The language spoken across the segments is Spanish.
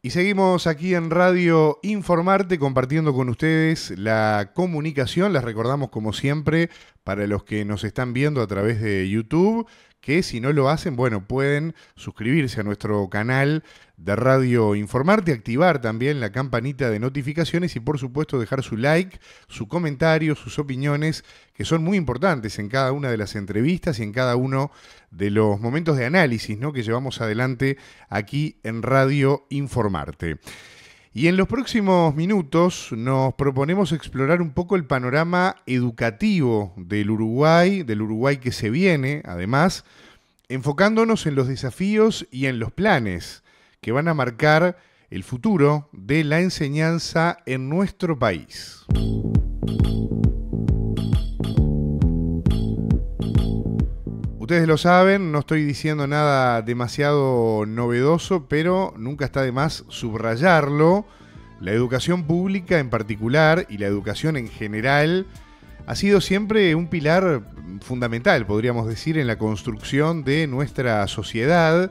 Y seguimos aquí en Radio Informarte compartiendo con ustedes la comunicación. Les recordamos como siempre para los que nos están viendo a través de YouTube que si no lo hacen, bueno, pueden suscribirse a nuestro canal de Radio Informarte, activar también la campanita de notificaciones y por supuesto dejar su like, su comentario, sus opiniones, que son muy importantes en cada una de las entrevistas y en cada uno de los momentos de análisis, ¿no?, que llevamos adelante aquí en Radio Informarte. Y en los próximos minutos nos proponemos explorar un poco el panorama educativo del Uruguay que se viene, además, enfocándonos en los desafíos y en los planes que van a marcar el futuro de la enseñanza en nuestro país. Ustedes lo saben, no estoy diciendo nada demasiado novedoso, pero nunca está de más subrayarlo. La educación pública en particular y la educación en general ha sido siempre un pilar fundamental, podríamos decir, en la construcción de nuestra sociedad.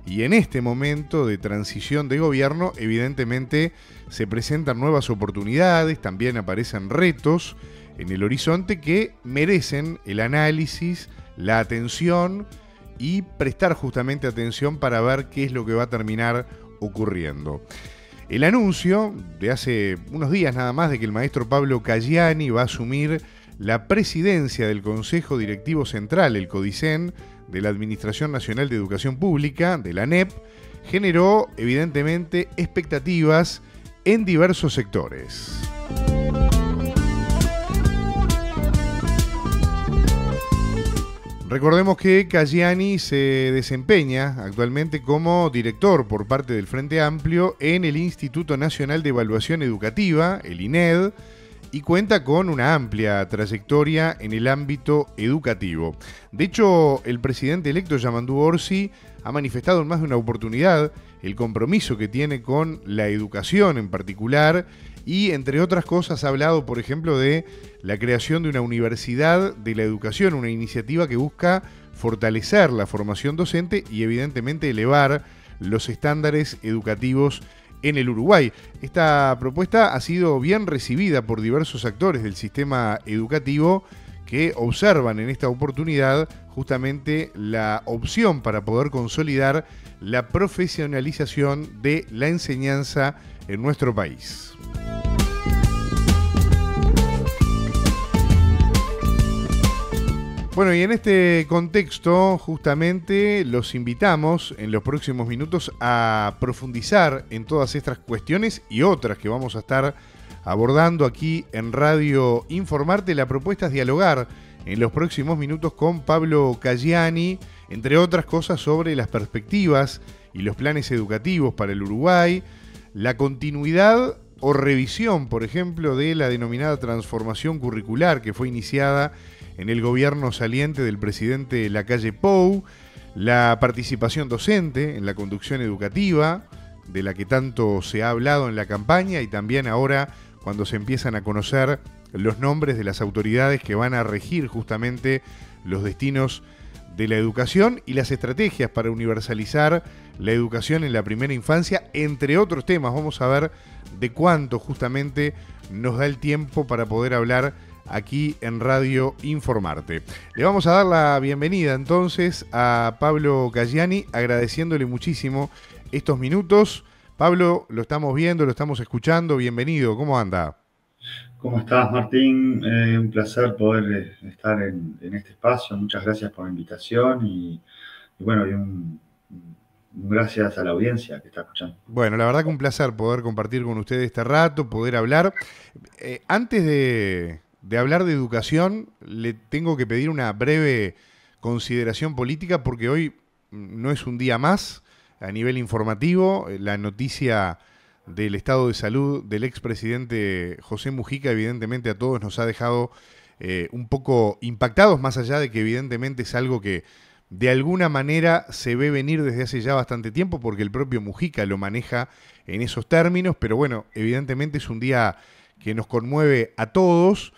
Y en este momento de transición de gobierno, evidentemente, se presentan nuevas oportunidades, también aparecen retos en el horizonte que merecen el análisis, la atención y prestar justamente atención para ver qué es lo que va a terminar ocurriendo. El anuncio de hace unos días nada más de que el maestro Pablo Caggiani va a asumir la presidencia del Consejo Directivo Central, el CODICEN, de la Administración Nacional de Educación Pública, de la ANEP, generó evidentemente expectativas en diversos sectores. Recordemos que Caggiani se desempeña actualmente como director por parte del Frente Amplio en el Instituto Nacional de Evaluación Educativa, el INED, y cuenta con una amplia trayectoria en el ámbito educativo. De hecho, el presidente electo Yamandu Orsi ha manifestado en más de una oportunidad el compromiso que tiene con la educación en particular y, entre otras cosas, ha hablado, por ejemplo, de la creación de una universidad de la educación, una iniciativa que busca fortalecer la formación docente y, evidentemente, elevar los estándares educativos en el Uruguay. Esta propuesta ha sido bien recibida por diversos actores del sistema educativo que observan en esta oportunidad justamente la opción para poder consolidar la profesionalización de la enseñanza en nuestro país. Bueno, y en este contexto, justamente, los invitamos en los próximos minutos a profundizar en todas estas cuestiones y otras que vamos a estar abordando aquí en Radio Informarte. La propuesta es dialogar en los próximos minutos con Pablo Caggiani, entre otras cosas, sobre las perspectivas y los planes educativos para el Uruguay, la continuidad o revisión, por ejemplo, de la denominada transformación curricular que fue iniciada en el gobierno saliente del presidente Lacalle Pou, la participación docente en la conducción educativa, de la que tanto se ha hablado en la campaña y también ahora cuando se empiezan a conocer los nombres de las autoridades que van a regir justamente los destinos de la educación y las estrategias para universalizar la educación en la primera infancia, entre otros temas. Vamos a ver de cuánto justamente nos da el tiempo para poder hablar aquí en Radio Informarte. Le vamos a dar la bienvenida entonces a Pablo Caggiani, agradeciéndole muchísimo estos minutos. Pablo, lo estamos viendo, lo estamos escuchando. Bienvenido, ¿cómo anda? ¿Cómo estás, Martín? Un placer poder estar en este espacio. Muchas gracias por la invitación y bueno, y un gracias a la audiencia que está escuchando. Bueno, la verdad que un placer poder compartir con ustedes este rato, poder hablar. Antes de hablar de educación, le tengo que pedir una breve consideración política porque hoy no es un día más a nivel informativo. La noticia del estado de salud del expresidente José Mujica evidentemente a todos nos ha dejado un poco impactados, más allá de que evidentemente es algo que de alguna manera se ve venir desde hace ya bastante tiempo porque el propio Mujica lo maneja en esos términos, pero bueno, evidentemente es un día que nos conmueve a todos.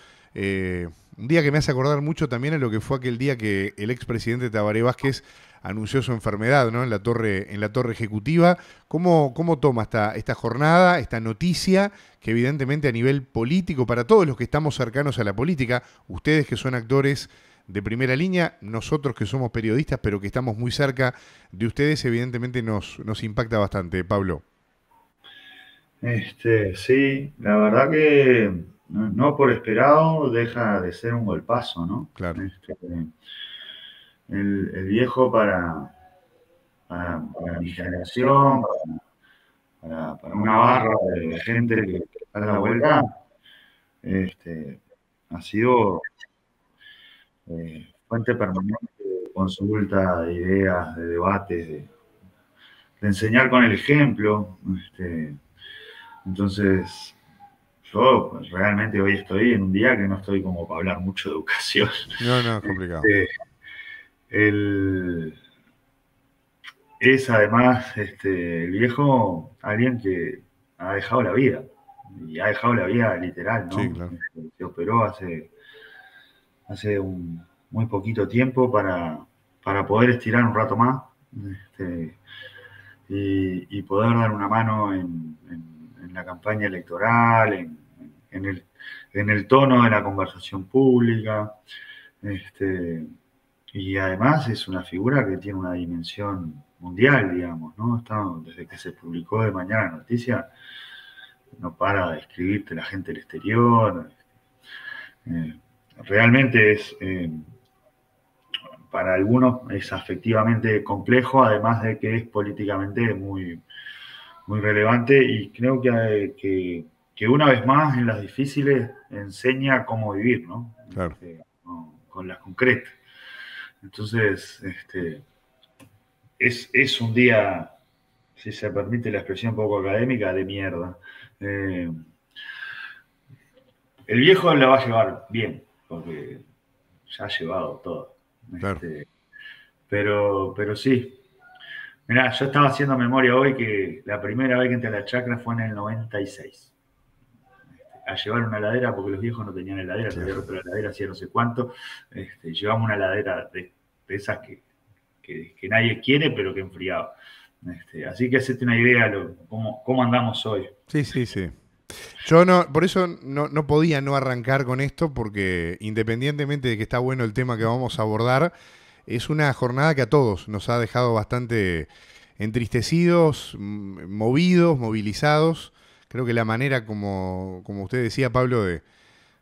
Un día que me hace acordar mucho también a lo que fue aquel día que el expresidente Tabaré Vázquez anunció su enfermedad, ¿no? En la torre ejecutiva. ¿Cómo toma esta jornada, esta noticia, que evidentemente a nivel político, para todos los que estamos cercanos a la política, ustedes que son actores de primera línea, nosotros que somos periodistas, pero que estamos muy cerca de ustedes, evidentemente nos impacta bastante, Pablo? Sí, la verdad que no por esperado deja de ser un golpazo, ¿no? Claro. El viejo para mi generación, para una barra de gente que da la vuelta, ha sido fuente permanente de consulta, de ideas, de debates, de enseñar con el ejemplo. Entonces, yo pues, realmente hoy estoy en un día que no estoy como para hablar mucho de educación. No, es complicado. Es además el viejo alguien que ha dejado la vida, y ha dejado la vida literal, ¿no? Sí, claro. Se operó hace muy poquito tiempo para poder estirar un rato más, y poder dar una mano en la campaña electoral, en el tono de la conversación pública. Y además es una figura que tiene una dimensión mundial, digamos, ¿no? Desde que se publicó de Mañana Noticia, no para de escribirte la gente del exterior. Realmente para algunos es afectivamente complejo, además de que es políticamente muy, muy relevante, y creo que una vez más en las difíciles enseña cómo vivir, ¿no? Claro. Con las concretas. Entonces, es un día, si se permite la expresión un poco académica, de mierda. El viejo la va a llevar bien, porque ya ha llevado todo. Claro. Pero sí. Mirá, yo estaba haciendo memoria hoy que la primera vez que entré a la chacra fue en el 96. A llevar una heladera, porque los viejos no tenían heladera, se había roto la heladera hacía no sé cuánto. Llevamos una heladera de esas que nadie quiere, pero que enfriaba. Así que hacete una idea cómo andamos hoy. Sí. Yo por eso no podía no arrancar con esto, porque independientemente de que está bueno el tema que vamos a abordar, es una jornada que a todos nos ha dejado bastante entristecidos, movidos, movilizados. Creo que la manera, como usted decía, Pablo, de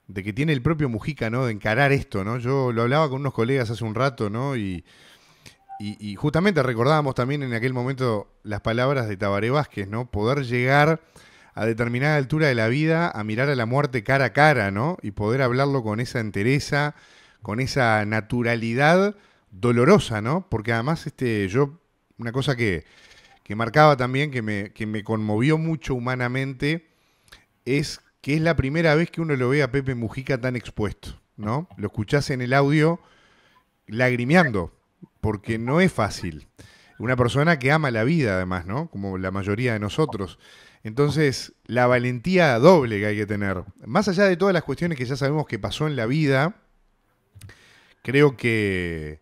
que tiene el propio Mujica, ¿no? De encarar esto, ¿no? Yo lo hablaba con unos colegas hace un rato, ¿no? Y justamente recordábamos también en aquel momento las palabras de Tabaré Vázquez, ¿no? Poder llegar a determinada altura de la vida a mirar a la muerte cara a cara, ¿no? Y poder hablarlo con esa entereza, con esa naturalidad dolorosa, ¿no? Porque además una cosa que marcaba también, que me conmovió mucho humanamente, es que es la primera vez que uno lo ve a Pepe Mujica tan expuesto, ¿no? Lo escuchás en el audio lagrimeando, porque no es fácil. Una persona que ama la vida, además, ¿no? Como la mayoría de nosotros. Entonces, la valentía doble que hay que tener. Más allá de todas las cuestiones que ya sabemos que pasó en la vida, creo que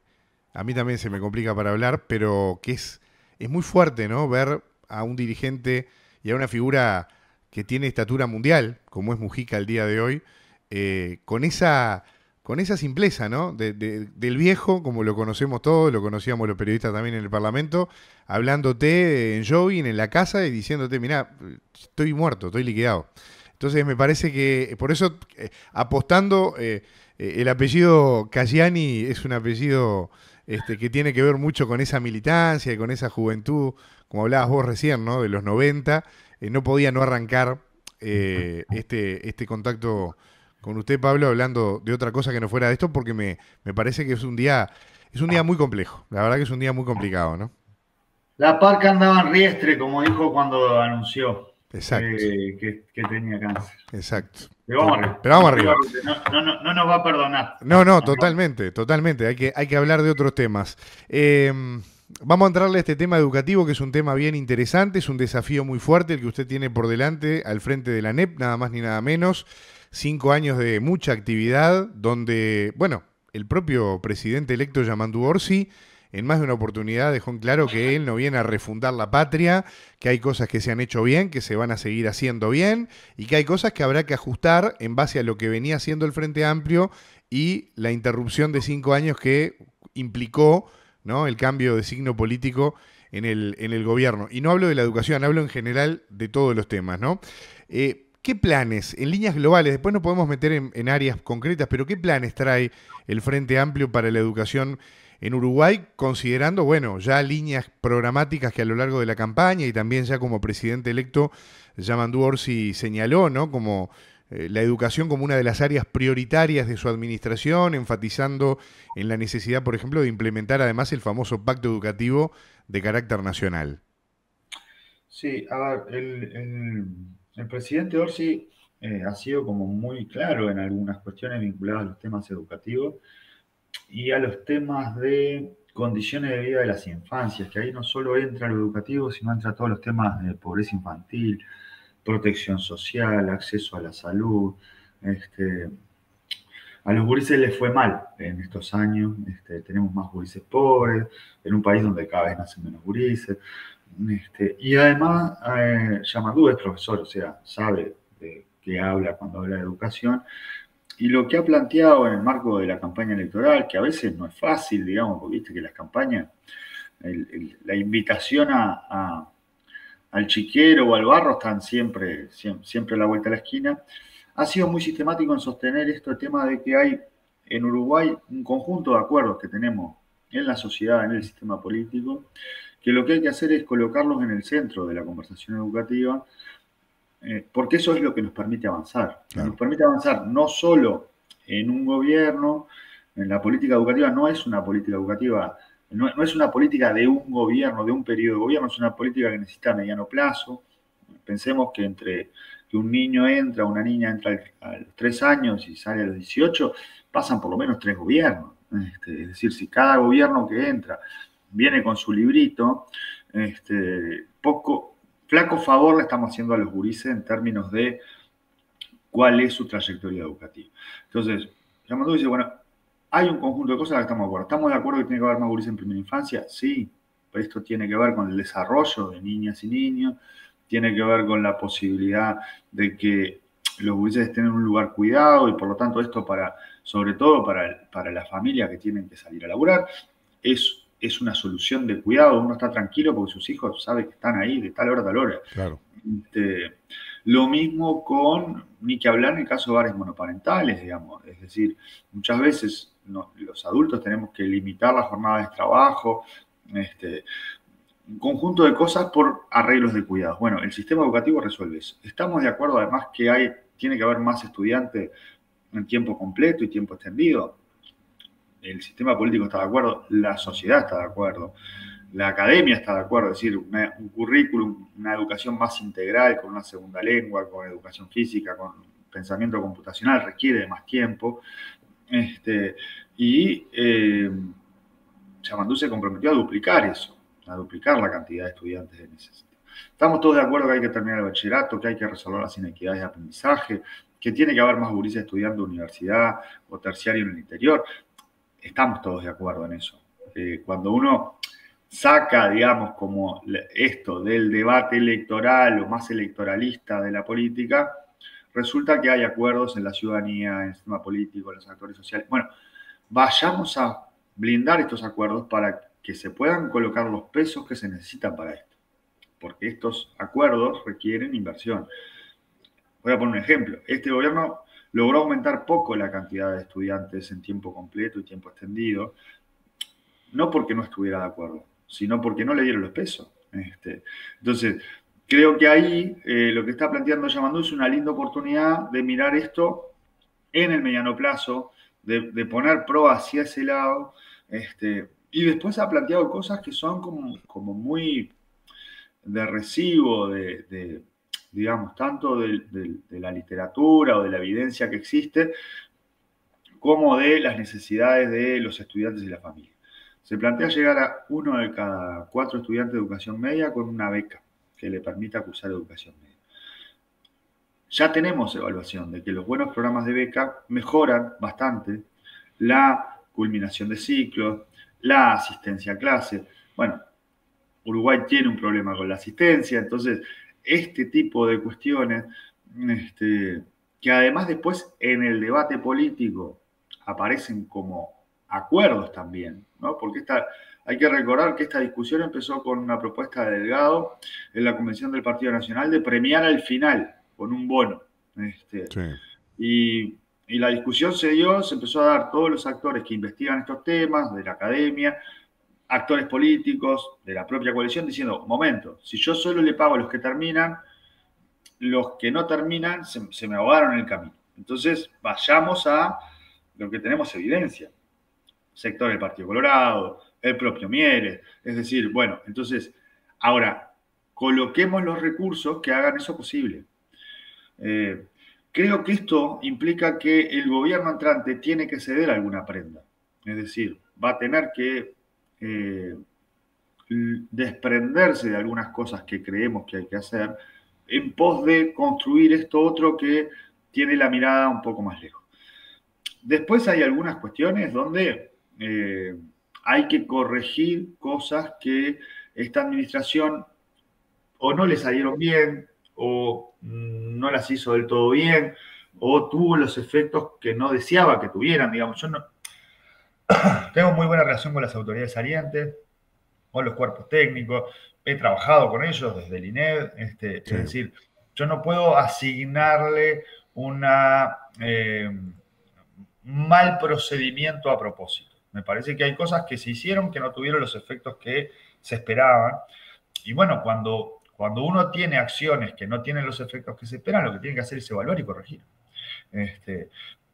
a mí también se me complica para hablar, pero que es muy fuerte, ¿no? Ver a un dirigente y a una figura que tiene estatura mundial, como es Mujica el día de hoy, con esa simpleza, ¿no? Del viejo, como lo conocemos todos, lo conocíamos los periodistas también en el Parlamento, hablándote en jogging en la casa y diciéndote, mirá, estoy muerto, estoy liquidado. Entonces me parece que, por eso, apostando, el apellido Caggiani es un apellido que tiene que ver mucho con esa militancia y con esa juventud, como hablabas vos recién, ¿no? De los 90, no podía no arrancar este contacto con usted, Pablo, hablando de otra cosa que no fuera de esto, porque me parece que es un día muy complejo. La verdad que es un día muy complicado, ¿no? La parca andaba en riestre, como dijo cuando anunció. Exacto. Que tenía cáncer. Exacto. Pero vamos arriba. No nos va a perdonar. No, totalmente. Hay que hablar de otros temas. Vamos a entrarle a este tema educativo, que es un tema bien interesante, es un desafío muy fuerte el que usted tiene por delante al frente de la ANEP, nada más ni nada menos. 5 años de mucha actividad, donde, bueno, el propio presidente electo Yamandu Orsi en más de una oportunidad dejó en claro que él no viene a refundar la patria, que hay cosas que se han hecho bien, que se van a seguir haciendo bien, y que hay cosas que habrá que ajustar en base a lo que venía haciendo el Frente Amplio y la interrupción de 5 años que implicó, ¿no?, el cambio de signo político en el gobierno. Y no hablo de la educación, hablo en general de todos los temas, ¿no? ¿Qué planes, en líneas globales, después nos podemos meter en áreas concretas, pero qué planes trae el Frente Amplio para la educación en Uruguay, considerando, bueno, ya líneas programáticas que a lo largo de la campaña y también ya como presidente electo, Yamandu Orsi señaló, ¿no?, como la educación como una de las áreas prioritarias de su administración, enfatizando en la necesidad, por ejemplo, de implementar además el famoso pacto educativo de carácter nacional. Sí, a ver, el presidente Orsi ha sido como muy claro en algunas cuestiones vinculadas a los temas educativos y a los temas de condiciones de vida de las infancias, que ahí no solo entra lo educativo, sino entra todos los temas de pobreza infantil, protección social, acceso a la salud. Este, a los gurises les fue mal en estos años, tenemos más gurises pobres, en un país donde cada vez nacen menos gurises. Y además, Yamadú es profesor, o sea, sabe de qué habla cuando habla de educación. Y lo que ha planteado en el marco de la campaña electoral, que a veces no es fácil, digamos, porque viste que las campañas, la invitación al chiquero o al barro están siempre a la vuelta de la esquina, ha sido muy sistemático en sostener este tema de que hay en Uruguay un conjunto de acuerdos que tenemos en la sociedad, en el sistema político, que lo que hay que hacer es colocarlos en el centro de la conversación educativa, porque eso es lo que nos permite avanzar. Nos Claro. permite avanzar no solo en un gobierno, en la política educativa no es una política educativa, no es una política de un gobierno, de un periodo de gobierno, es una política que necesita a mediano plazo. Pensemos que entre que un niño entra, una niña entra a los 3 años y sale a los 18, pasan por lo menos 3 gobiernos. Es decir, si cada gobierno que entra viene con su librito, flaco favor le estamos haciendo a los gurises en términos de cuál es su trayectoria educativa. Entonces, Yamandu dice, bueno, hay un conjunto de cosas que estamos de acuerdo. ¿Estamos de acuerdo que tiene que haber más gurises en primera infancia? Sí, pero esto tiene que ver con el desarrollo de niñas y niños, tiene que ver con la posibilidad de que los gurises estén en un lugar cuidado y por lo tanto esto sobre todo para las familias que tienen que salir a laburar, es una solución de cuidado. Uno está tranquilo porque sus hijos saben que están ahí de tal hora a tal hora. Claro. Lo mismo con, ni que hablar en el caso de hogares monoparentales, digamos. Es decir, muchas veces los adultos tenemos que limitar las jornadas de trabajo, un conjunto de cosas por arreglos de cuidados. Bueno, el sistema educativo resuelve eso. Estamos de acuerdo además que tiene que haber más estudiantes en tiempo completo y tiempo extendido. El sistema político está de acuerdo, la sociedad está de acuerdo, la academia está de acuerdo, es decir, un currículum, una educación más integral con una segunda lengua, con educación física, con pensamiento computacional, requiere de más tiempo. Yamandu se comprometió a duplicar eso, a duplicar la cantidad de estudiantes en ese sentido. Estamos todos de acuerdo que hay que terminar el bachillerato, que hay que resolver las inequidades de aprendizaje, que tiene que haber más gurises estudiando universidad o terciario en el interior. Estamos todos de acuerdo en eso. Cuando uno saca, digamos, como esto del debate electoral o más electoralista de la política, resulta que hay acuerdos en la ciudadanía, en el sistema político, en los actores sociales. Bueno, vayamos a blindar estos acuerdos para que se puedan colocar los pesos que se necesitan para esto, porque estos acuerdos requieren inversión. Voy a poner un ejemplo. Este gobierno logró aumentar poco la cantidad de estudiantes en tiempo completo y tiempo extendido, no porque no estuviera de acuerdo, sino porque no le dieron los pesos. Entonces, creo que ahí lo que está planteando Yamandu es una linda oportunidad de mirar esto en el mediano plazo, de poner pro hacia ese lado, y después ha planteado cosas que son como muy de recibo, digamos, tanto de la literatura o de la evidencia que existe, como de las necesidades de los estudiantes y la familia. Se plantea llegar a 1 de cada 4 estudiantes de educación media con una beca que le permita cursar educación media. ya tenemos evaluación de que los buenos programas de beca mejoran bastante la culminación de ciclos, la asistencia a clase. Bueno, Uruguay tiene un problema con la asistencia, entonces este tipo de cuestiones, que además después en el debate político aparecen como acuerdos también, ¿no? Porque hay que recordar que esta discusión empezó con una propuesta de Delgado en la Convención del Partido Nacional de premiar al final con un bono. Sí. Y la discusión se dio, se empezó a dar todos los actores que investigan estos temas, de la academia, actores políticos, de la propia coalición, diciendo, momento, si yo solo le pago a los que terminan, los que no terminan se me ahogaron en el camino. Entonces, vayamos a lo que tenemos evidencia. Sector del Partido Colorado, el propio Mieres. Es decir, bueno, entonces, ahora, coloquemos los recursos que hagan eso posible. Creo que esto implica que el gobierno entrante tiene que ceder alguna prenda. Es decir, va a tener que desprenderse de algunas cosas que creemos que hay que hacer en pos de construir esto otro que tiene la mirada un poco más lejos. Después hay algunas cuestiones donde hay que corregir cosas que esta administración o no le salieron bien o no las hizo del todo bien o tuvo los efectos que no deseaba que tuvieran. Digamos, yo no tengo muy buena relación con las autoridades salientes, con los cuerpos técnicos, he trabajado con ellos desde el INED, es decir, yo no puedo asignarle una mal procedimiento a propósito. Me parece que hay cosas que se hicieron que no tuvieron los efectos que se esperaban. Y bueno, cuando uno tiene acciones que no tienen los efectos que se esperan, lo que tiene que hacer es evaluar y corregir.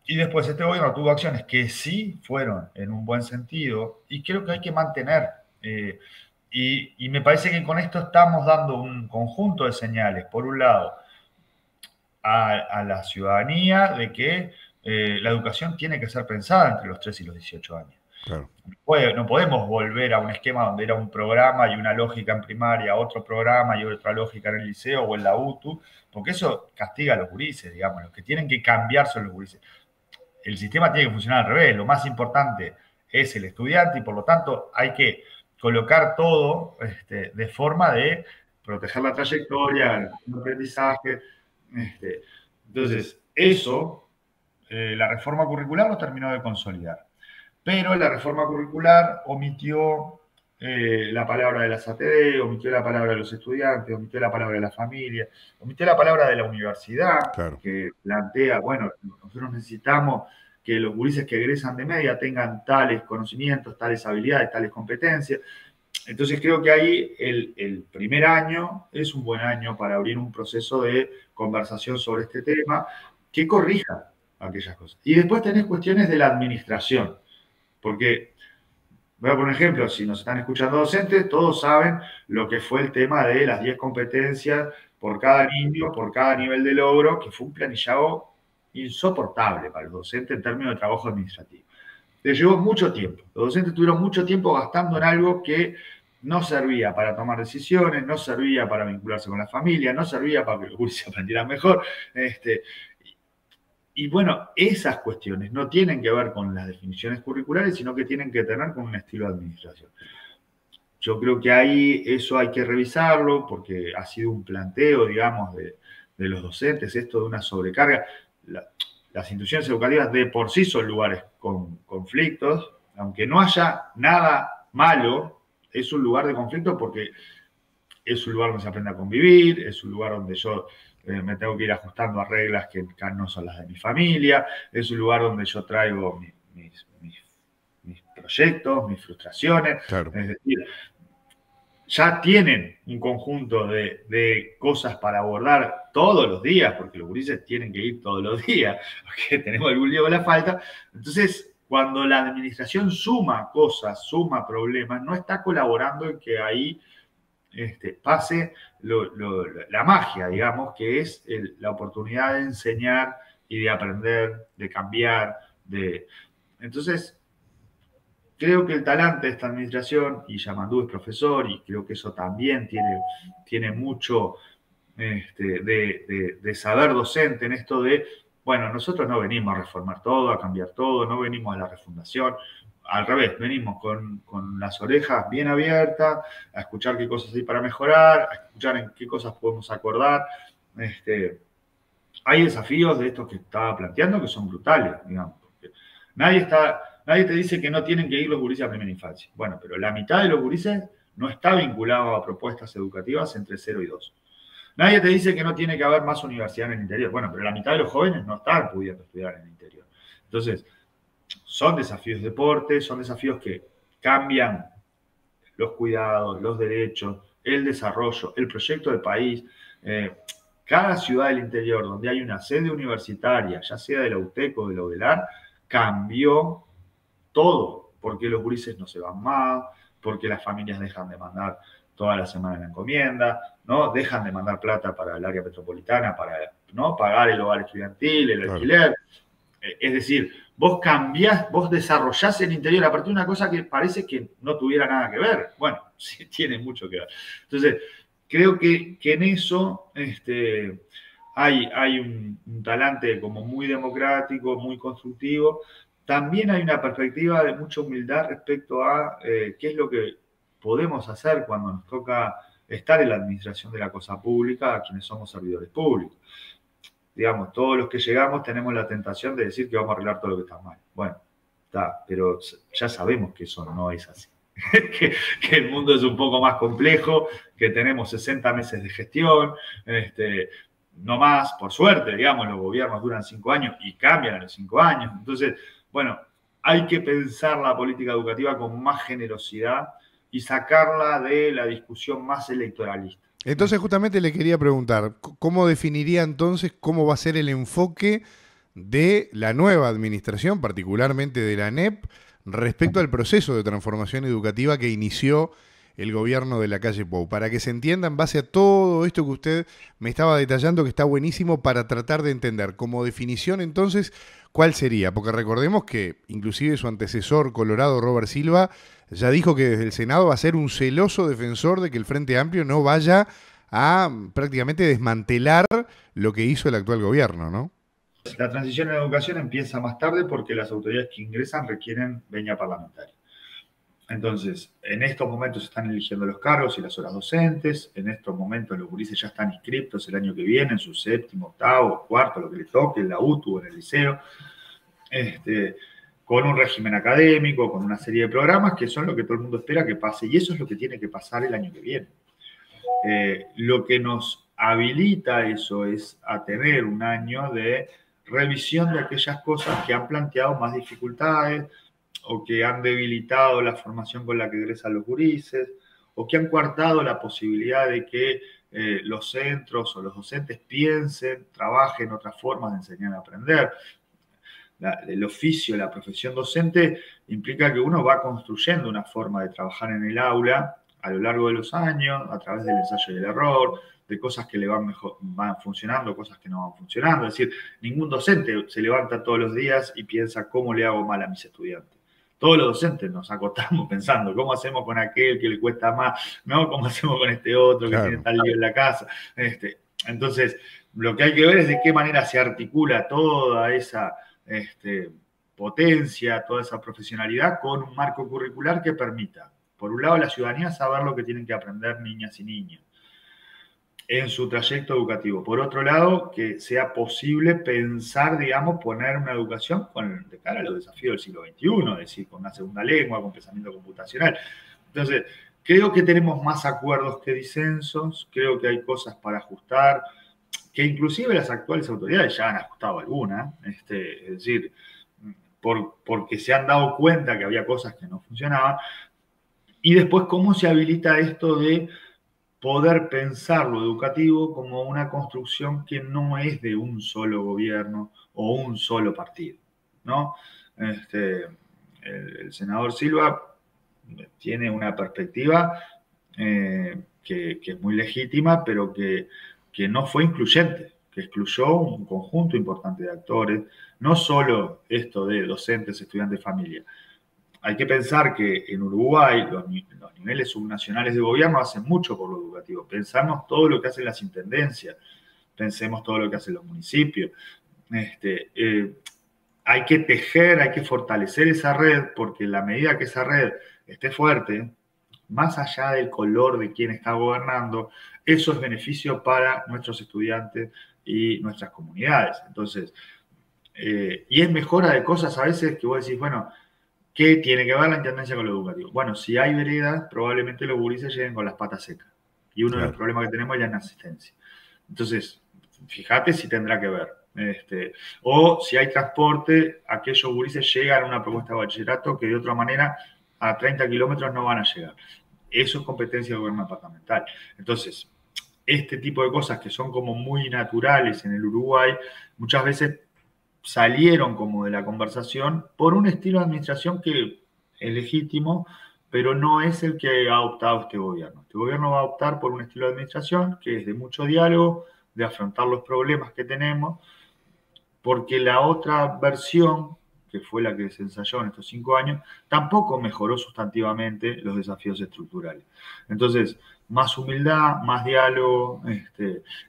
Y después este gobierno tuvo acciones que sí fueron en un buen sentido y creo que hay que mantener. Y me parece que con esto estamos dando un conjunto de señales, por un lado, a la ciudadanía de que la educación tiene que ser pensada entre los 3 y los 18 años. Claro. No podemos volver a un esquema donde era un programa y una lógica en primaria, otro programa y otra lógica en el liceo o en la UTU, porque eso castiga a los gurises, digamos. Los que tienen que cambiar son los gurises. El sistema tiene que funcionar al revés. Lo más importante es el estudiante y por lo tanto hay que colocar todo de forma de proteger la trayectoria, el aprendizaje. Entonces, eso, la reforma curricular lo terminó de consolidar. Pero la reforma curricular omitió la palabra de las ATD, omitió la palabra de los estudiantes, omitió la palabra de la familia, omitió la palabra de la universidad, Claro. que plantea, bueno, nosotros necesitamos que los gurises que egresan de media tengan tales conocimientos, tales habilidades, tales competencias. Entonces creo que ahí el primer año es un buen año para abrir un proceso de conversación sobre este tema que corrija aquellas cosas. Y después tenés cuestiones de la administración, porque, voy a poner un ejemplo, si nos están escuchando docentes, todos saben lo que fue el tema de las 10 competencias por cada niño, por cada nivel de logro, que fue un planillado insoportable para los docentes en términos de trabajo administrativo. Les llevó mucho tiempo. Los docentes tuvieron mucho tiempo gastando en algo que no servía para tomar decisiones, no servía para vincularse con la familia, no servía para que los cursos se aprendieran mejor. Y bueno, esas cuestiones no tienen que ver con las definiciones curriculares, sino que tienen que tener con un estilo de administración. Yo creo que ahí eso hay que revisarlo porque ha sido un planteo, digamos, de los docentes, esto de una sobrecarga. Las instituciones educativas de por sí son lugares con conflictos, aunque no haya nada malo, es un lugar de conflicto porque es un lugar donde se aprende a convivir, es un lugar donde yo me tengo que ir ajustando a reglas que no son las de mi familia, es un lugar donde yo traigo mis proyectos, mis frustraciones. Claro. Es decir, ya tienen un conjunto de cosas para abordar todos los días, porque los gurises tienen que ir todos los días, porque tenemos algún lío con la falta. Entonces, cuando la administración suma cosas, suma problemas, no está colaborando en que ahí pase la magia, digamos, que es la oportunidad de enseñar y de aprender, de cambiar. Entonces, creo que el talante de esta administración, y Yamandú es profesor, y creo que eso también tiene mucho de saber docente en esto de, bueno, nosotros no venimos a reformar todo, a cambiar todo, no venimos a la refundación, al revés, venimos con las orejas bien abiertas, a escuchar qué cosas hay para mejorar, a escuchar en qué cosas podemos acordar. Hay desafíos de estos que estaba planteando que son brutales, digamos, porque nadie te dice que no tienen que ir los gurises a primera infancia. Bueno, pero la mitad de los gurises no está vinculado a propuestas educativas entre 0 y 2. Nadie te dice que no tiene que haber más universidad en el interior. Bueno, pero la mitad de los jóvenes no están pudiendo estudiar en el interior. Entonces, son desafíos de deporte, son desafíos que cambian los cuidados, los derechos, el desarrollo, el proyecto de país. Cada ciudad del interior donde hay una sede universitaria, ya sea de la UTEC o de la UDELAR, cambió todo, porque los gurises no se van más, porque las familias dejan de mandar toda la semana la encomienda, ¿no? Dejan de mandar plata para el área metropolitana, para, ¿no?, pagar el hogar estudiantil, el alquiler. Es decir, vos cambiás, vos desarrollás el interior a partir de una cosa que parece que no tuviera nada que ver. Bueno, sí tiene mucho que ver. Entonces, creo que en eso hay un talante como muy democrático, muy constructivo. También hay una perspectiva de mucha humildad respecto a qué es lo que podemos hacer cuando nos toca estar en la administración de la cosa pública a quienes somos servidores públicos. Digamos, todos los que llegamos tenemos la tentación de decir que vamos a arreglar todo lo que está mal. Bueno, está, pero ya sabemos que eso no es así. que el mundo es un poco más complejo, que tenemos 60 meses de gestión, no más, por suerte, digamos, los gobiernos duran 5 años y cambian a los 5 años. Entonces, bueno, hay que pensar la política educativa con más generosidad y sacarla de la discusión más electoralista. Entonces justamente le quería preguntar, ¿cómo definiría entonces cómo va a ser el enfoque de la nueva administración, particularmente de la ANEP, respecto al proceso de transformación educativa que inició el gobierno de la calle Pou? Para que se entienda en base a todo esto que usted me estaba detallando, que está buenísimo para tratar de entender. Como definición entonces, ¿cuál sería? Porque recordemos que inclusive su antecesor colorado, Robert Silva, ya dijo que desde el Senado va a ser un celoso defensor de que el Frente Amplio no vaya a prácticamente desmantelar lo que hizo el actual gobierno, ¿no? La transición en la educación empieza más tarde porque las autoridades que ingresan requieren venia parlamentaria. Entonces, en estos momentos se están eligiendo los cargos y las horas docentes, en estos momentos los gurises ya están inscriptos el año que viene en su séptimo, octavo, cuarto, lo que les toque, en la UTU, en el liceo, con un régimen académico, con una serie de programas que son lo que todo el mundo espera que pase, y eso es lo que tiene que pasar el año que viene. Lo que nos habilita eso es a tener un año de revisión de aquellas cosas que han planteado más dificultades o que han debilitado la formación con la que egresan los gurises o que han coartado la posibilidad de que los centros o los docentes piensen, trabajen otras formas de enseñar a aprender. El oficio, la profesión docente implica que uno va construyendo una forma de trabajar en el aula a lo largo de los años, a través del ensayo y el error, de cosas que le van funcionando, cosas que no van funcionando. Es decir, ningún docente se levanta todos los días y piensa cómo le hago mal a mis estudiantes. Todos los docentes nos acostamos pensando cómo hacemos con aquel que le cuesta más, ¿no? Cómo hacemos con este otro que tiene tal lío en la casa. Entonces, lo que hay que ver es de qué manera se articula toda esa potencia, toda esa profesionalidad con un marco curricular que permita, por un lado, la ciudadanía saber lo que tienen que aprender niñas y niños en su trayecto educativo. Por otro lado, que sea posible pensar, digamos, poner una educación de cara a los desafíos del siglo XXI, es decir, con una segunda lengua, con pensamiento computacional. Entonces, creo que tenemos más acuerdos que disensos, creo que hay cosas para ajustar, que inclusive las actuales autoridades ya han ajustado alguna, es decir, porque se han dado cuenta que había cosas que no funcionaban. Y después, ¿cómo se habilita esto de poder pensar lo educativo como una construcción que no es de un solo gobierno o un solo partido, ¿no? El senador Silva tiene una perspectiva que es muy legítima, pero que no fue incluyente, que excluyó un conjunto importante de actores, no solo esto de docentes, estudiantes, familia. hay que pensar que en Uruguay los niveles subnacionales de gobierno hacen mucho por lo educativo. Pensamos todo lo que hacen las intendencias, pensemos todo lo que hacen los municipios. Hay que tejer, hay que fortalecer esa red, porque en la medida que esa red esté fuerte, más allá del color de quien está gobernando, eso es beneficio para nuestros estudiantes y nuestras comunidades. Entonces, y es mejora de cosas a veces que vos decís, bueno, ¿qué tiene que ver la intendencia con lo educativo? Bueno, si hay veredas, probablemente los gurises lleguen con las patas secas. Y uno de los problemas que tenemos es la inasistencia. Entonces, fíjate si tendrá que ver. O si hay transporte, aquellos gurises llegan a una propuesta de bachillerato que de otra manera a 30 kilómetros no van a llegar. Eso es competencia del gobierno departamental. Entonces, este tipo de cosas que son como muy naturales en el Uruguay, muchas veces salieron como de la conversación por un estilo de administración que es legítimo, pero no es el que ha optado este gobierno. Este gobierno va a optar por un estilo de administración que es de mucho diálogo, de afrontar los problemas que tenemos, porque la otra versión, que fue la que se ensayó en estos 5 años, tampoco mejoró sustantivamente los desafíos estructurales. Entonces, más humildad, más diálogo,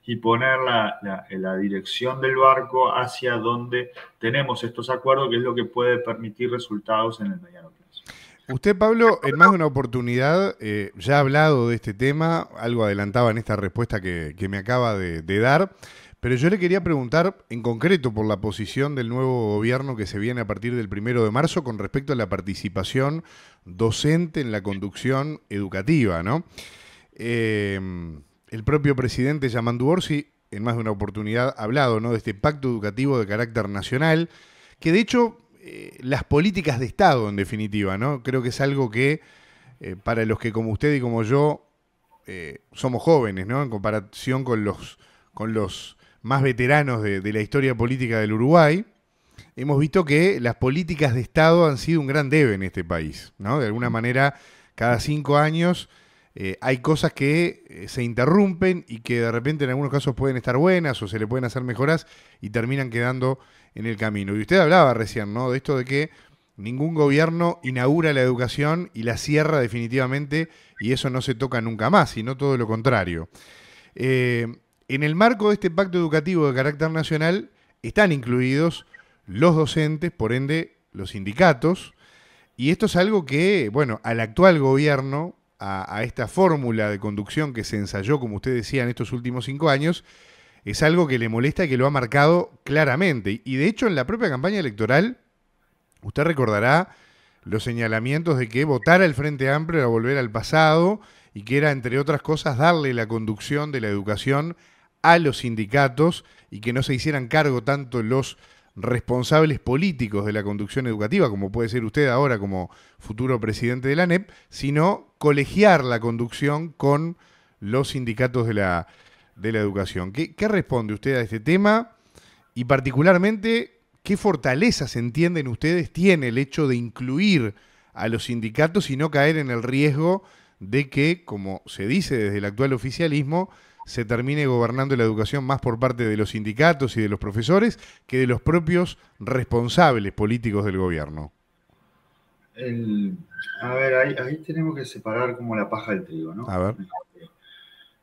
y poner la dirección del barco hacia donde tenemos estos acuerdos, que es lo que puede permitir resultados en el mediano plazo. Usted, Pablo, en más de una oportunidad ya ha hablado de este tema, algo adelantaba en esta respuesta que me acaba de dar, pero yo le quería preguntar en concreto por la posición del nuevo gobierno que se viene a partir del 1 de marzo con respecto a la participación docente en la conducción educativa, ¿no? El propio presidente Yamandu Orsi en más de una oportunidad ha hablado, ¿no?, de este pacto educativo de carácter nacional, que de hecho las políticas de Estado en definitiva, ¿no? Creo que es algo que para los que como usted y como yo somos jóvenes, ¿no?, en comparación con los más veteranos de la historia política del Uruguay, hemos visto que las políticas de Estado han sido un gran debe en este país, ¿no? De alguna manera, cada 5 años hay cosas que se interrumpen y que de repente en algunos casos pueden estar buenas o se le pueden hacer mejoras y terminan quedando en el camino. Y usted hablaba recién, ¿no?, de esto de que ningún gobierno inaugura la educación y la cierra definitivamente y eso no se toca nunca más, sino todo lo contrario. En el marco de este pacto educativo de carácter nacional están incluidos los docentes, por ende los sindicatos, y esto es algo que, bueno, al actual gobierno, a esta fórmula de conducción que se ensayó, como usted decía, en estos últimos 5 años, es algo que le molesta y que lo ha marcado claramente. Y de hecho, en la propia campaña electoral, usted recordará los señalamientos de que votar al Frente Amplio era volver al pasado y que era, entre otras cosas, darle la conducción de la educación a los sindicatos y que no se hicieran cargo tanto los responsables políticos de la conducción educativa, como puede ser usted ahora como futuro presidente de la ANEP, sino colegiar la conducción con los sindicatos de la educación. ¿Qué responde usted a este tema? Y particularmente, ¿qué fortalezas entienden ustedes tiene el hecho de incluir a los sindicatos y no caer en el riesgo de que, como se dice desde el actual oficialismo, se termine gobernando la educación más por parte de los sindicatos y de los profesores que de los propios responsables políticos del gobierno? A ver, ahí tenemos que separar como la paja del trigo, ¿no? A ver.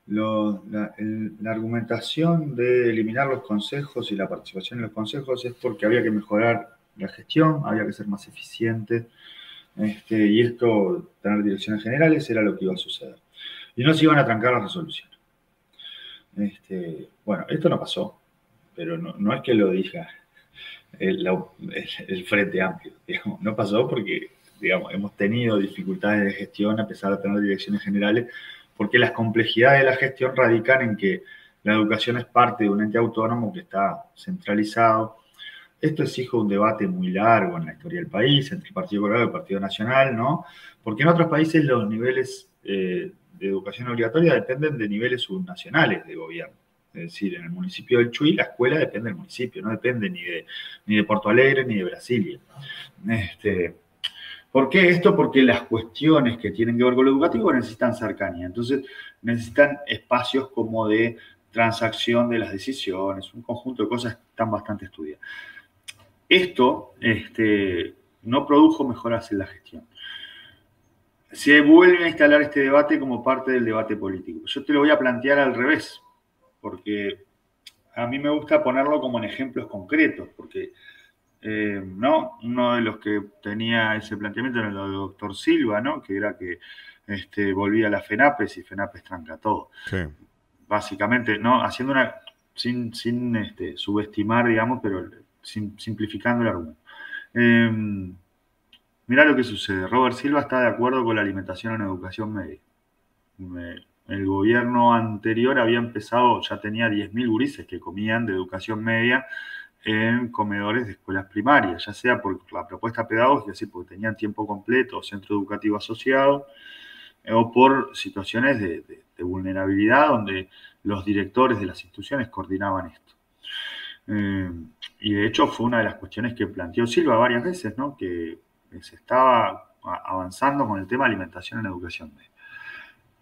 La argumentación de eliminar los consejos y la participación en los consejos es porque había que mejorar la gestión, había que ser más eficiente, y esto, tener direcciones generales, era lo que iba a suceder. Y no se iban a trancar las resoluciones. Bueno, esto no pasó, pero no es que lo diga el Frente Amplio, digamos. No pasó porque, digamos, hemos tenido dificultades de gestión a pesar de tener direcciones generales, porque las complejidades de la gestión radican en que la educación es parte de un ente autónomo que está centralizado. Esto es hijo de un debate muy largo en la historia del país, entre el Partido Colorado y el Partido Nacional, ¿no? Porque en otros países los niveles de educación obligatoria dependen de niveles subnacionales de gobierno. Es decir, en el municipio del Chuy la escuela depende del municipio, no depende ni de Porto Alegre ni de Brasilia. ¿Por qué esto? Porque las cuestiones que tienen que ver con lo educativo necesitan cercanía. Entonces necesitan espacios como de transacción de las decisiones, un conjunto de cosas que están bastante estudiadas. Esto, no produjo mejoras en la gestión. Se vuelve a instalar este debate como parte del debate político. Yo te lo voy a plantear al revés, porque a mí me gusta ponerlo como en ejemplos concretos, porque ¿no? Uno de los que tenía ese planteamiento era el doctor Silva, ¿no? Que era que volvía a la FENAPES y FENAPES tranca todo. Sí. Básicamente, ¿no? Haciendo una, sin subestimar, digamos, pero simplificando el argumento. Mirá lo que sucede. Robert Silva está de acuerdo con la alimentación en educación media. El gobierno anterior había empezado, ya tenía 10.000 gurises que comían de educación media en comedores de escuelas primarias, ya sea por la propuesta pedagógica, así porque tenían tiempo completo o centro educativo asociado, o por situaciones de vulnerabilidad donde los directores de las instituciones coordinaban esto. Y de hecho fue una de las cuestiones que planteó Silva varias veces, ¿no? Que se estaba avanzando con el tema de alimentación en educación media.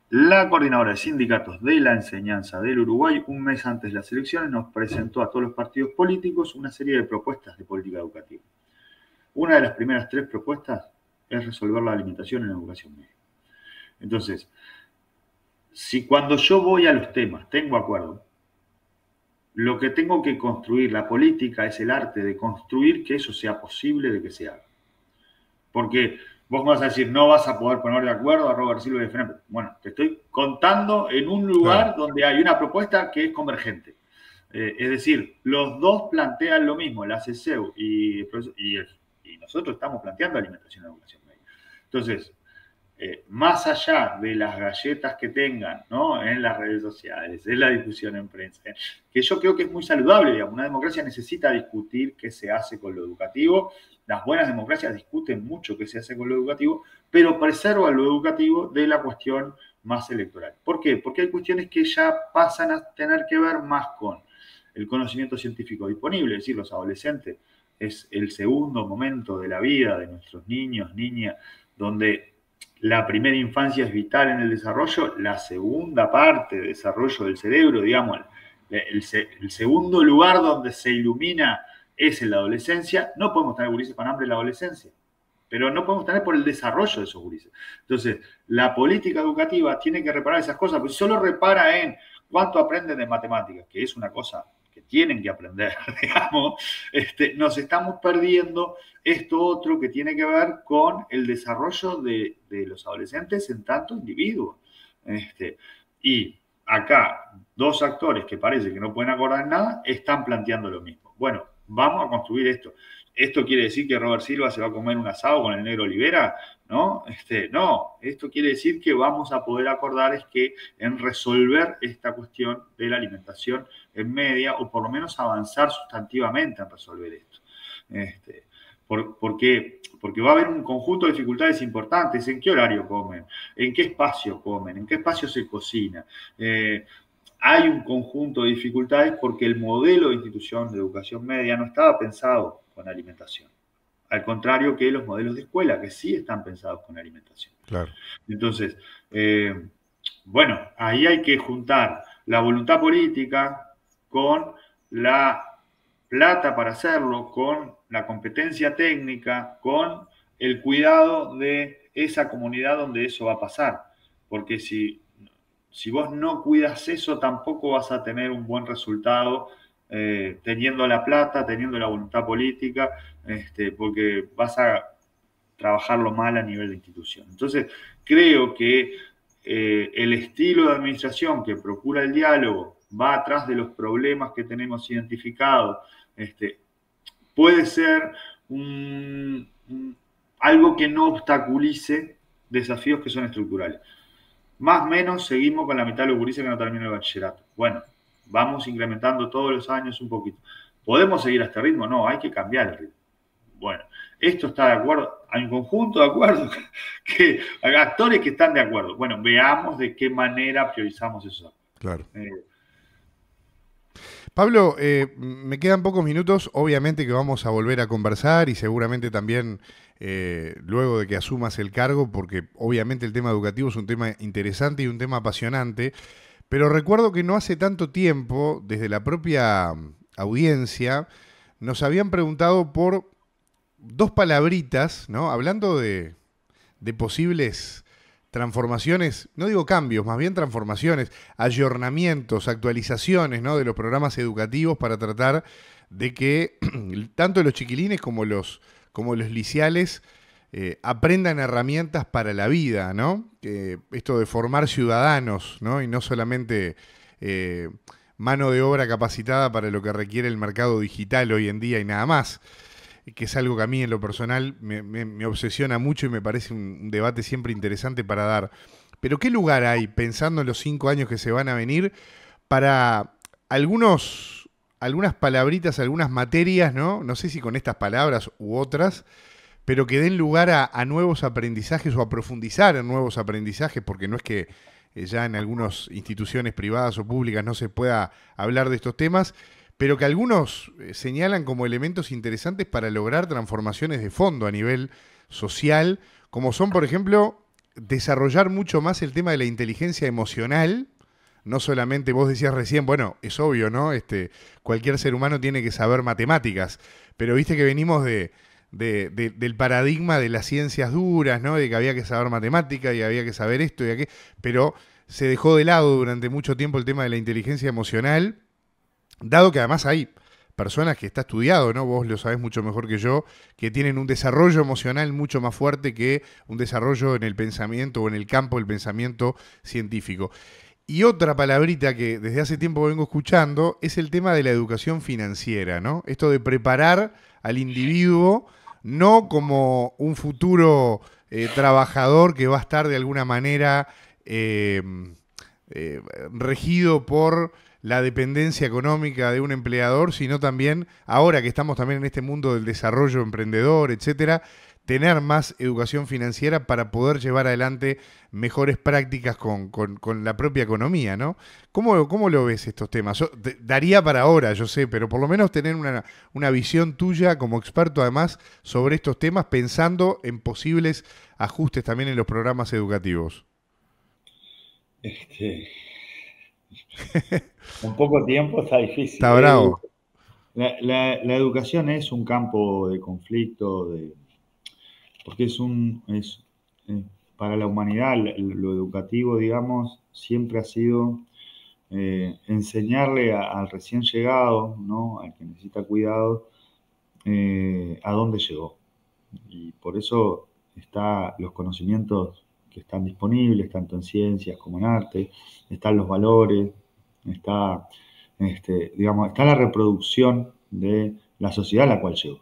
La coordinadora de sindicatos de la enseñanza del Uruguay, un mes antes de las elecciones, nos presentó a todos los partidos políticos una serie de propuestas de política educativa. Una de las primeras 3 propuestas es resolver la alimentación en educación media. Entonces, si cuando yo voy a los temas tengo acuerdo, lo que tengo que construir, la política, es el arte de construir que eso sea posible de que se haga. Porque vos me vas a decir, no vas a poder poner de acuerdo a Robert Silva y FENAPES. Bueno, te estoy contando en un lugar donde hay una propuesta que es convergente. Es decir, los dos plantean lo mismo, la CESEU y nosotros estamos planteando alimentación en educación media. Entonces, más allá de las galletas que tengan, ¿no? En las redes sociales, en la discusión en prensa, que yo creo que es muy saludable, digamos. Una democracia necesita discutir qué se hace con lo educativo. Las buenas democracias discuten mucho qué se hace con lo educativo, pero preservan lo educativo de la cuestión más electoral. ¿Por qué? Porque hay cuestiones que ya pasan a tener que ver más con el conocimiento científico disponible, es decir, los adolescentes es el segundo momento de la vida de nuestros niños, niñas, donde la primera infancia es vital en el desarrollo, la segunda parte de desarrollo del cerebro, digamos, el segundo lugar donde se ilumina es en la adolescencia. No podemos tener gurises con hambre en la adolescencia, pero no podemos tener por el desarrollo de esos gurises. Entonces, la política educativa tiene que reparar esas cosas, porque solo repara en cuánto aprenden de matemáticas, que es una cosa que tienen que aprender, digamos. Nos estamos perdiendo esto otro que tiene que ver con el desarrollo de los adolescentes en tanto individuos. Y acá, 2 actores que parece que no pueden acordar nada, están planteando lo mismo. Bueno, vamos a construir esto. ¿Esto quiere decir que Robert Silva se va a comer un asado con el negro Olivera? ¿No? No, esto quiere decir que vamos a poder acordar es que en resolver esta cuestión de la alimentación en media, o por lo menos avanzar sustantivamente en resolver esto. ¿Por qué? Porque va a haber un conjunto de dificultades importantes. ¿En qué horario comen? ¿En qué espacio comen? ¿En qué espacio se cocina? Hay un conjunto de dificultades porque el modelo de institución de educación media no estaba pensado con alimentación. Al contrario que los modelos de escuela, que sí están pensados con alimentación. Claro. Entonces, bueno, ahí hay que juntar la voluntad política con la plata para hacerlo, con la competencia técnica, con el cuidado de esa comunidad donde eso va a pasar. Porque si vos no cuidas eso, tampoco vas a tener un buen resultado teniendo la plata, teniendo la voluntad política, porque vas a trabajarlo mal a nivel de institución. Entonces, creo que el estilo de administración que procura el diálogo, va atrás de los problemas que tenemos identificados, puede ser algo que no obstaculice desafíos que son estructurales. Más o menos seguimos con la mitad de los gurises que no terminan el bachillerato. Bueno, vamos incrementando todos los años un poquito. ¿Podemos seguir a este ritmo? No, hay que cambiar el ritmo. Bueno, esto está de acuerdo, hay un conjunto de acuerdos, que hay actores que están de acuerdo. Bueno, veamos de qué manera priorizamos esos acuerdos. Claro. Pablo, me quedan pocos minutos, obviamente que vamos a volver a conversar y seguramente también luego de que asumas el cargo, porque obviamente el tema educativo es un tema interesante y un tema apasionante, pero recuerdo que no hace tanto tiempo, desde la propia audiencia, nos habían preguntado por dos palabritas, ¿no? Hablando de posibles transformaciones, no digo cambios, más bien transformaciones, ayornamientos, actualizaciones, ¿no? De los programas educativos para tratar de que tanto los chiquilines como los liciales aprendan herramientas para la vida, ¿no? Esto de formar ciudadanos, ¿no? Y no solamente eh, mano de obra capacitada para lo que requiere el mercado digital hoy en día y nada más, que es algo que a mí en lo personal me obsesiona mucho y me parece un debate siempre interesante para dar. Pero ¿qué lugar hay, pensando en los 5 años que se van a venir, para algunas palabritas, algunas materias, ¿no? No sé si con estas palabras u otras, pero que den lugar a nuevos aprendizajes o a profundizar en nuevos aprendizajes, porque no es que ya en algunas instituciones privadas o públicas no se pueda hablar de estos temas, pero que algunos señalan como elementos interesantes para lograr transformaciones de fondo a nivel social, como son, por ejemplo, desarrollar mucho más el tema de la inteligencia emocional. No solamente, vos decías recién, bueno, es obvio, ¿no? Cualquier ser humano tiene que saber matemáticas, pero viste que venimos del paradigma de las ciencias duras, ¿no? De que había que saber matemática y había que saber esto y aquello, pero se dejó de lado durante mucho tiempo el tema de la inteligencia emocional, dado que además hay personas que está estudiado, ¿no? Vos lo sabés mucho mejor que yo, que tienen un desarrollo emocional mucho más fuerte que un desarrollo en el pensamiento o en el campo del pensamiento científico. Y otra palabrita que desde hace tiempo vengo escuchando es el tema de la educación financiera, ¿no? Esto de preparar al individuo no como un futuro trabajador que va a estar de alguna manera eh, regido por la dependencia económica de un empleador, sino también, ahora que estamos también en este mundo del desarrollo emprendedor, etcétera, tener más educación financiera para poder llevar adelante mejores prácticas con la propia economía, ¿no? ¿Cómo lo ves estos temas? Daría para ahora, yo sé, pero por lo menos tener una visión tuya como experto además sobre estos temas, pensando en posibles ajustes también en los programas educativos. Este, con poco tiempo está difícil. Está bravo. La educación es un campo de conflicto, porque eh, para la humanidad lo educativo, digamos, siempre ha sido enseñarle al recién llegado, ¿no? Al que necesita cuidado, a dónde llegó. Y por eso los conocimientos que están disponibles, tanto en ciencias como en arte, están los valores, está, digamos, está la reproducción de la sociedad a la cual llegó,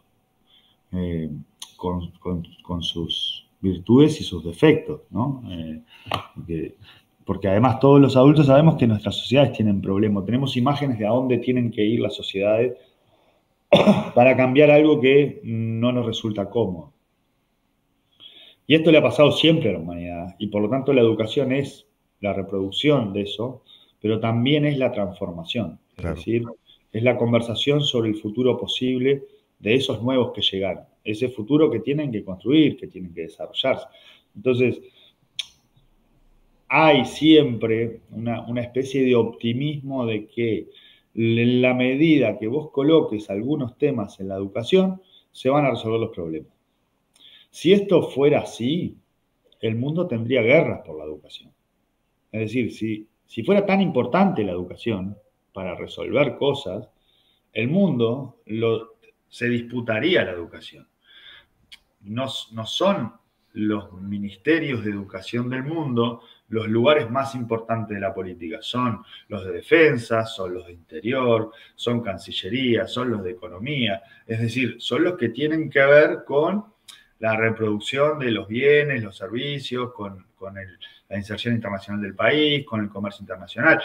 eh, con sus virtudes y sus defectos, ¿no? Porque además todos los adultos sabemos que nuestras sociedades tienen problemas, tenemos imágenes de a dónde tienen que ir las sociedades para cambiar algo que no nos resulta cómodo. Y esto le ha pasado siempre a la humanidad, y por lo tanto la educación es la reproducción de eso, pero también es la transformación, es Claro. decir, es la conversación sobre el futuro posible de esos nuevos que llegaron, ese futuro que tienen que construir, que tienen que desarrollarse. Entonces, hay siempre una especie de optimismo de que en la medida que vos coloques algunos temas en la educación, se van a resolver los problemas. Si esto fuera así, el mundo tendría guerras por la educación. Es decir, si fuera tan importante la educación para resolver cosas, el mundo se disputaría la educación. No son los ministerios de educación del mundo los lugares más importantes de la política. Son los de defensa, son los de interior, son cancillería, son los de economía. Es decir, son los que tienen que ver con la reproducción de los bienes, los servicios, con la inserción internacional del país, con el comercio internacional.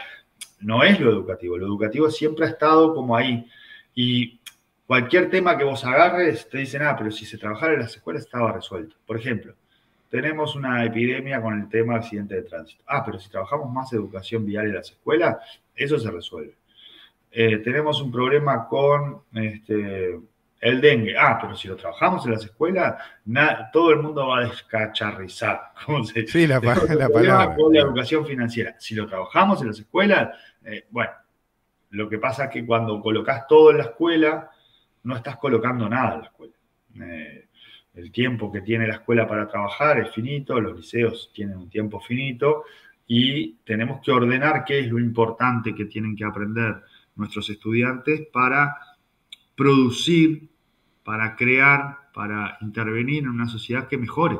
No es lo educativo. Lo educativo siempre ha estado como ahí. Y cualquier tema que vos agarres, te dicen, pero si se trabajara en las escuelas estaba resuelto. Por ejemplo, tenemos una epidemia con el tema de accidentes de tránsito. Pero si trabajamos más educación vial en las escuelas, eso se resuelve. Tenemos un problema con el dengue. Pero si lo trabajamos en las escuelas, todo el mundo va a descacharrizar. Sí, la palabra. Con la educación financiera. Si lo trabajamos en las escuelas, bueno, lo que pasa es que cuando colocas todo en la escuela, no estás colocando nada en la escuela. el tiempo que tiene la escuela para trabajar es finito, los liceos tienen un tiempo finito y tenemos que ordenar qué es lo importante que tienen que aprender nuestros estudiantes para producir, para crear, para intervenir en una sociedad que mejore.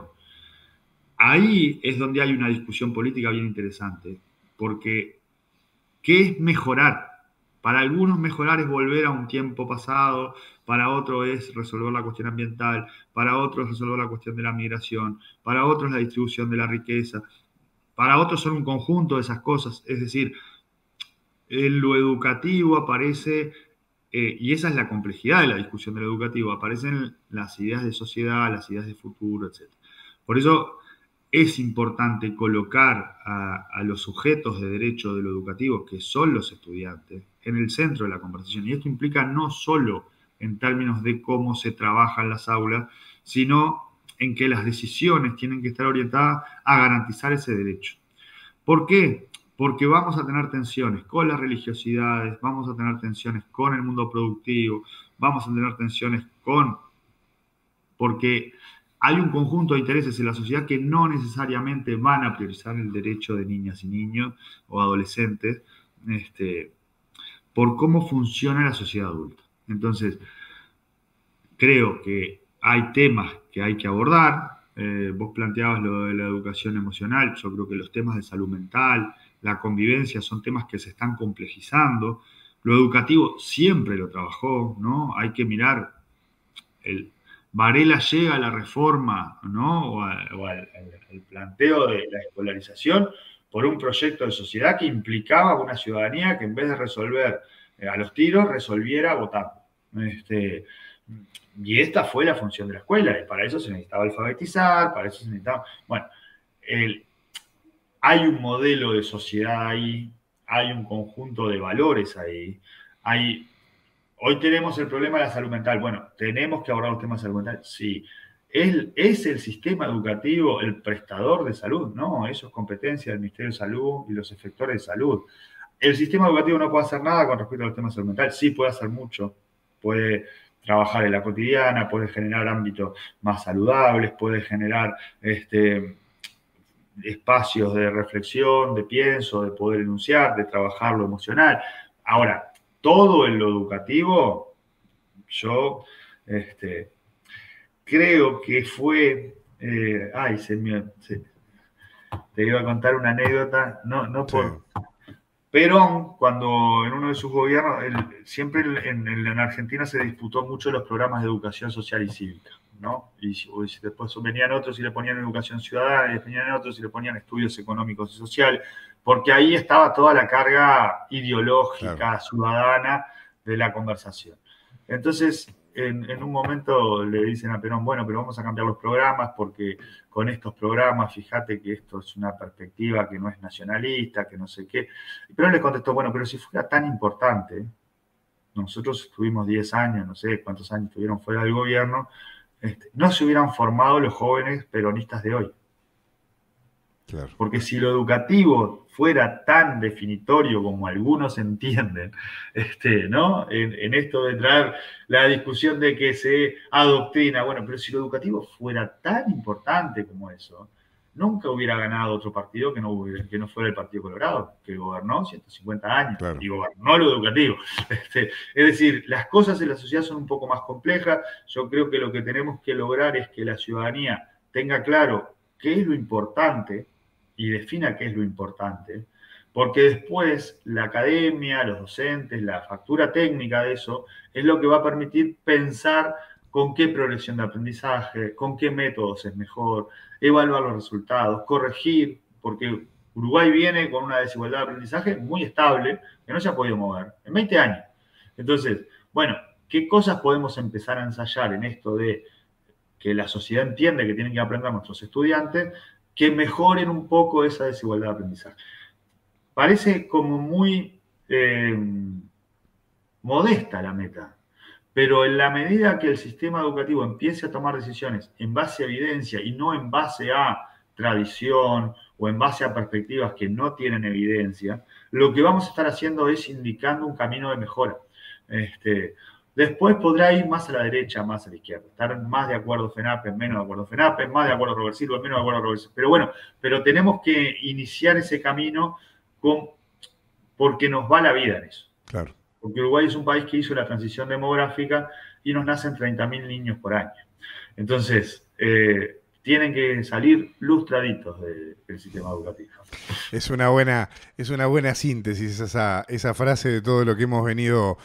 Ahí es donde hay una discusión política bien interesante, porque ¿qué es mejorar? Para algunos mejorar es volver a un tiempo pasado, para otros es resolver la cuestión ambiental, para otros resolver la cuestión de la migración, para otros la distribución de la riqueza, para otros son un conjunto de esas cosas. Es decir, en lo educativo aparece, y esa es la complejidad de la discusión de lo educativo, aparecen las ideas de sociedad, las ideas de futuro, etc. Por eso es importante colocar a los sujetos de derecho de lo educativo, que son los estudiantes, en el centro de la conversación. Y esto implica no solo en términos de cómo se trabaja en las aulas, sino en que las decisiones tienen que estar orientadas a garantizar ese derecho. ¿Por qué? Porque vamos a tener tensiones con las religiosidades, vamos a tener tensiones con el mundo productivo, vamos a tener tensiones porque hay un conjunto de intereses en la sociedad que no necesariamente van a priorizar el derecho de niñas y niños o adolescentes por cómo funciona la sociedad adulta. Entonces, creo que hay temas que hay que abordar. Vos planteabas lo de la educación emocional. Yo creo que los temas de salud mental, la convivencia, son temas que se están complejizando. Lo educativo siempre lo trabajó, ¿no? Hay que mirar Varela llega a la reforma, ¿no? o al planteo de la escolarización por un proyecto de sociedad que implicaba una ciudadanía que en vez de resolver a los tiros, resolviera votando. Y esta fue la función de la escuela, y para eso se necesitaba alfabetizar, para eso se necesitaba... Bueno, hay un modelo de sociedad ahí, hay un conjunto de valores ahí, hoy tenemos el problema de la salud mental. Bueno, ¿tenemos que abordar los temas de salud mental? Sí. ¿Es el sistema educativo el prestador de salud? No, eso es competencia del Ministerio de Salud y los efectores de salud. ¿El sistema educativo no puede hacer nada con respecto a los temas de salud mental? Sí, puede hacer mucho. Puede trabajar en la cotidiana, puede generar ámbitos más saludables, puede generar espacios de reflexión, de pienso, de poder enunciar, de trabajar lo emocional. Ahora, todo en lo educativo, yo creo que fue... te iba a contar una anécdota, no por... Sí. Perón, cuando en uno de sus gobiernos, siempre en Argentina se disputó mucho los programas de educación social y cívica, ¿no? Y después venían otros y le ponían educación ciudadana, y después venían otros y le ponían estudios económicos y sociales, porque ahí estaba toda la carga ideológica, claro, ciudadana de la conversación. Entonces, en un momento le dicen a Perón, bueno, pero vamos a cambiar los programas porque con estos programas, fíjate que esto es una perspectiva que no es nacionalista, que no sé qué. Y Perón le contestó, bueno, pero si fuera tan importante, nosotros estuvimos 10 años, no sé cuántos años estuvieron fuera del gobierno, no se hubieran formado los jóvenes peronistas de hoy. Claro. Porque si lo educativo fuera tan definitorio como algunos entienden, ¿no? En esto de traer la discusión de que se adoctrina, bueno, pero si lo educativo fuera tan importante como eso, nunca hubiera ganado otro partido que no fuera el Partido Colorado, que gobernó 150 años, claro, y gobernó lo educativo. Es decir, las cosas en la sociedad son un poco más complejas. Yo creo que lo que tenemos que lograr es que la ciudadanía tenga claro qué es lo importante y defina qué es lo importante, porque después la academia, los docentes, la factura técnica de eso, es lo que va a permitir pensar con qué progresión de aprendizaje, con qué métodos es mejor, evaluar los resultados, corregir, porque Uruguay viene con una desigualdad de aprendizaje muy estable, que no se ha podido mover en 20 años. Entonces, bueno, ¿qué cosas podemos empezar a ensayar en esto de que la sociedad entiende que tienen que aprender nuestros estudiantes, que mejoren un poco esa desigualdad de aprendizaje? Parece como muy modesta la meta, pero en la medida que el sistema educativo empiece a tomar decisiones en base a evidencia y no en base a tradición o en base a perspectivas que no tienen evidencia, lo que vamos a estar haciendo es indicando un camino de mejora. Después podrá ir más a la derecha, más a la izquierda. Estar más de acuerdo FENAPE, menos de acuerdo FENAPE, más de acuerdo Robert Silva, menos de acuerdo Robert Silva. Pero bueno, pero tenemos que iniciar ese camino porque nos va la vida en eso. Claro. Porque Uruguay es un país que hizo la transición demográfica y nos nacen 30.000 niños por año. Entonces, tienen que salir lustraditos del sistema educativo. Es una buena síntesis esa frase de todo lo que hemos venido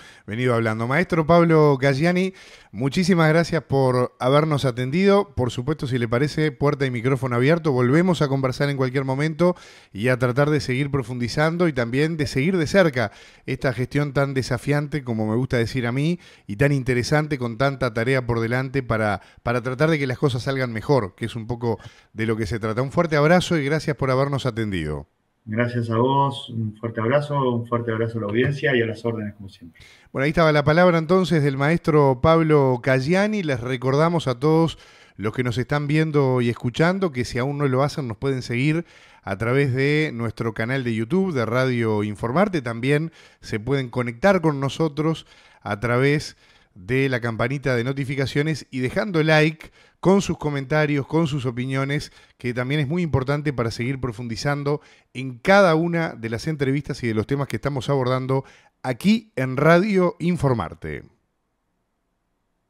hablando. Maestro Pablo Galliani, muchísimas gracias por habernos atendido. Por supuesto, si le parece, puerta y micrófono abierto. Volvemos a conversar en cualquier momento y a tratar de seguir profundizando y también de seguir de cerca esta gestión tan desafiante, como me gusta decir a mí, y tan interesante con tanta tarea por delante para tratar de que las cosas salgan mejor, que es un poco de lo que se trata. Un fuerte abrazo y gracias por habernos atendido. Gracias a vos, un fuerte abrazo a la audiencia y a las órdenes como siempre. Bueno, ahí estaba la palabra entonces del maestro Pablo Galliani. Les recordamos a todos los que nos están viendo y escuchando que si aún no lo hacen nos pueden seguir a través de nuestro canal de YouTube de Radio Informarte. También se pueden conectar con nosotros a través de la campanita de notificaciones y dejando like con sus comentarios, con sus opiniones, que también es muy importante para seguir profundizando en cada una de las entrevistas y de los temas que estamos abordando aquí en Radio Informarte.